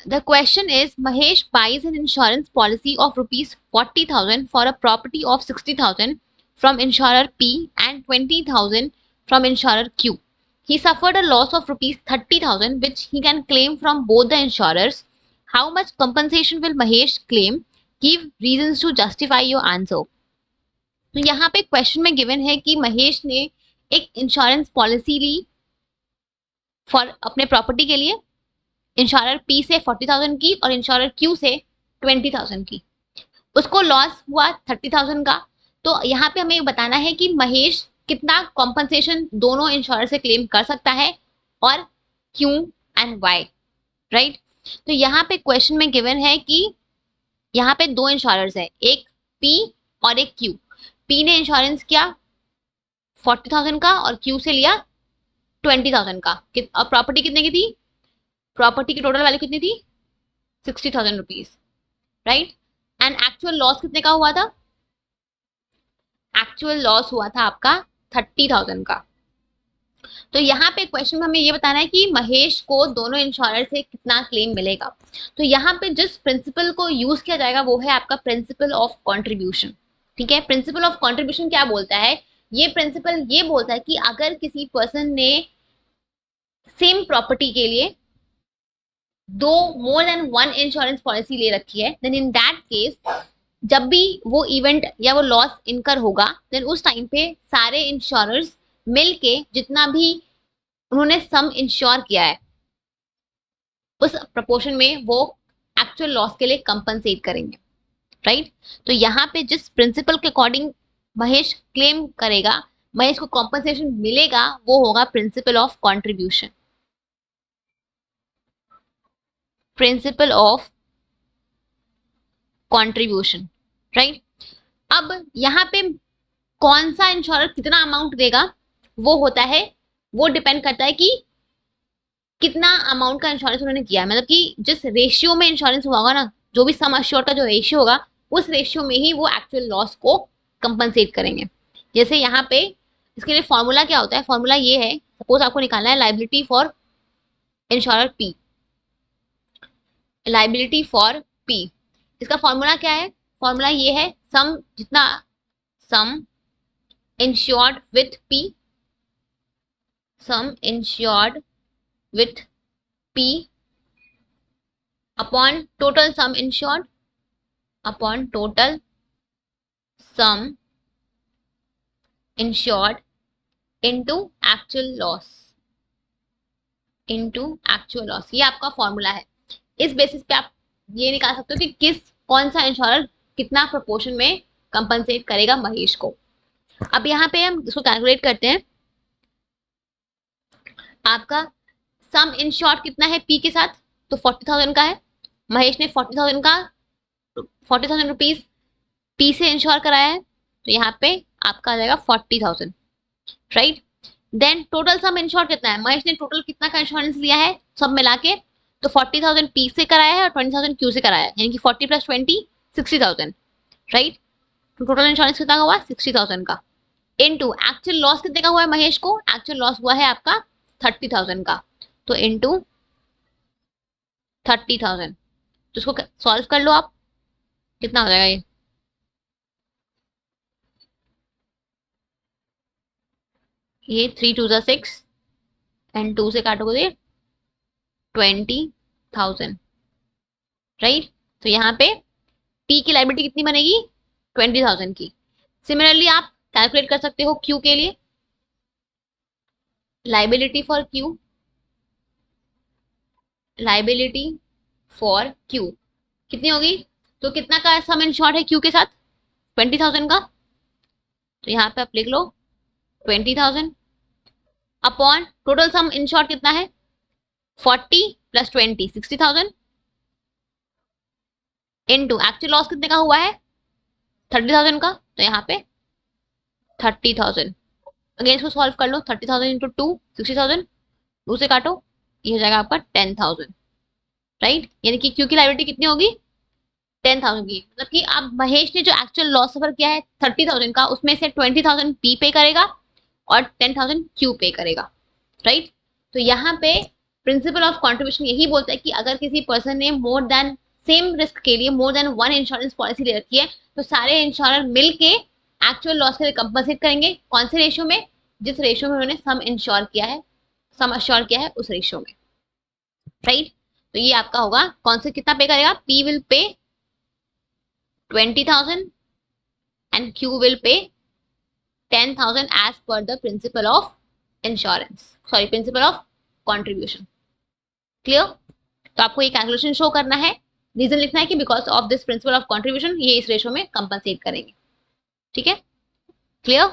The question is, Mahesh buys an insurance policy of rupees 40,000 for a property of 60,000 from insurer P and 20,000 from insurer Q. He suffered a loss of rupees 30,000 which he can claim from both the insurers. How much compensation will Mahesh claim? Give reasons to justify your answer. तो यहाँ पे question में given है कि महेश ने एक insurance policy Lee for अपने property के लिए, इंश्योरर पी से 40,000 की और इंश्योरर क्यू से 20,000 की। उसको लॉस हुआ 30,000 का। तो यहाँ पे हमें बताना है कि महेश कितना कॉम्पनसेशन दोनों इंश्योरर से क्लेम कर सकता है और क्यों एंड वाई, राइट। तो यहाँ पे क्वेश्चन में गिवन है कि यहाँ पे दो इंश्योरर्स है, एक पी और एक क्यू। पी ने इंश्योरेंस किया 40,000 का और क्यू से लिया 20,000 का। और प्रॉपर्टी कितने की थी? प्रॉपर्टी की टोटल वैल्यू कितनी थी? 60,000 rupees, right. And actual loss कितने का हुआ था? एक्चुअल लॉस हुआ था आपका 30,000 का। तो यहाँ पे क्वेश्चन में हमें ये बताना है कि महेश को दोनों इंश्योरर से कितना क्लेम मिलेगा। तो यहाँ पे जिस प्रिंसिपल को यूज किया जाएगा वो है आपका प्रिंसिपल ऑफ कॉन्ट्रीब्यूशन, ठीक है। प्रिंसिपल ऑफ कॉन्ट्रीब्यूशन क्या बोलता है? ये प्रिंसिपल ये बोलता है कि अगर किसी पर्सन ने सेम प्रॉपर्टी के लिए दो more than one insurance policy ले रखी है, देन इन दैट केस जब भी वो इवेंट या वो लॉस इनकर होगा, देन उस टाइम पे सारे इंश्योरर्स मिलके जितना भी उन्होंने सम इंश्योर किया है उस प्रपोर्शन में वो एक्चुअल लॉस के लिए कंपनसेट करेंगे, राइट। तो यहाँ पे जिस प्रिंसिपल के अकॉर्डिंग महेश क्लेम करेगा, महेश को कॉम्पनसेशन मिलेगा, वो होगा principle of contribution, principle of contribution, right. अब यहाँ पे कौन सा इंश्योरर कितना अमाउंट देगा वो होता है, वो डिपेंड करता है कि कितना अमाउंट का इंश्योरेंस उन्होंने किया है। मतलब कि जिस रेशियो में इंश्योरेंस हुआ होगा ना, जो भी सम अश्योर्ड का जो रेशियो होगा उस रेशियो में ही वो एक्चुअल लॉस को कंपनसेट करेंगे। जैसे यहाँ पे इसके लिए फॉर्मूला क्या होता है? फॉर्मूला ये है, सपोज आपको निकालना है liability for insurer P, liability for P. इसका फॉर्मूला क्या है? फॉर्मूला ये है, सम जितना सम insured with P, some insured with P upon total sum insured upon total sum insured into actual loss, into actual loss. ये आपका फॉर्मूला है। इस बेसिस पे आप ये निकाल सकते हो कि कौन सा इंश्योरर कितना प्रोपोर्शन में कंपनसेट करेगा महेश को। अब यहाँ पे हम इसको कैलकुलेट करते हैं। आपका सम इंश्योर्ड कितना है पी के साथ? तो 40,000 का है। महेश ने 40,000 रुपीज पी से इंश्योर कराया है, तो यहाँ पे आपका आ जाएगा 40,000, right. Then total sum insured कितना है? महेश ने टोटल कितना का इंश्योरेंस लिया है सब मिला के? तो 40,000 पी से कराया है और 20,000 क्यू से कराया है, यानी कि 40 + 20 60,000, राइट। तो टोटल इंश्योरेंस कितना हुआ? 60,000 का। इनटू एक्चुअल लॉस कितने का हुआ है महेश को? एक्चुअल लॉस हुआ है आपका 30,000 का, तो इनटू 30,000। तो इसको सॉल्व कर लो आप, कितना हो जाएगा ये 3 2 ज़ा 6 एंड 2 से काटोगे 20,000, राइट। तो यहाँ पे पी की लायबिलिटी कितनी बनेगी? 20,000 की। सिमिलरली आप कैलकुलेट कर सकते हो क्यू के लिए, liability for Q, liability for Q कितनी होगी? तो कितना का सम इंश्योर्ड है क्यू के साथ? 20,000 का। तो यहाँ पे आप लिख लो 20,000 अपॉन टोटल सम इंश्योर्ड कितना है? 40 + 20 60,000 इनटू एक्चुअल लॉस कितने का हुआ है? 30,000 का। तो यहाँ पे 30,000। अगेन इसको सॉल्व कर लो, 30,000 इंटू 2 60,000, 2 से काटो, ये हो जाएगा आपका 10,000, राइट। यानी कि क्यू की लायबिलिटी कितनी होगी? 10,000 की। मतलब कि अब महेश ने जो एक्चुअल लॉस सफर किया है 30,000 का, उसमें से 20,000 पी पे करेगा और 10,000 क्यू पे करेगा, राइट। तो यहाँ पे प्रिंसिपल ऑफ कंट्रीब्यूशन यही बोलता है कि अगर किसी पर्सन ने मोर देन सेम रिस्क के लिए more than one insurance policy ले रखी है तो सारे इंश्योरर मिलके एक्चुअल लॉस के लिए कंपनसेट करेंगे। कौन से रेशियो में? जिस रेशियो में उन्होंने सम इंश्योर किया है, सम अश्योर किया है उस रेशियो में, राइट। तो ये आपका होगा कौन से कितना पे करेगा? P will pay 20,000 and Q will pay 10,000 as per the principle of insurance, sorry principle of contribution. Clear? तो आपको ये कैलकुलेशन शो करना है, रीजन लिखना है कि because of this principle of contribution ये इस रेशियो में कंपनसेट करेंगे। ठीक है, क्लियर?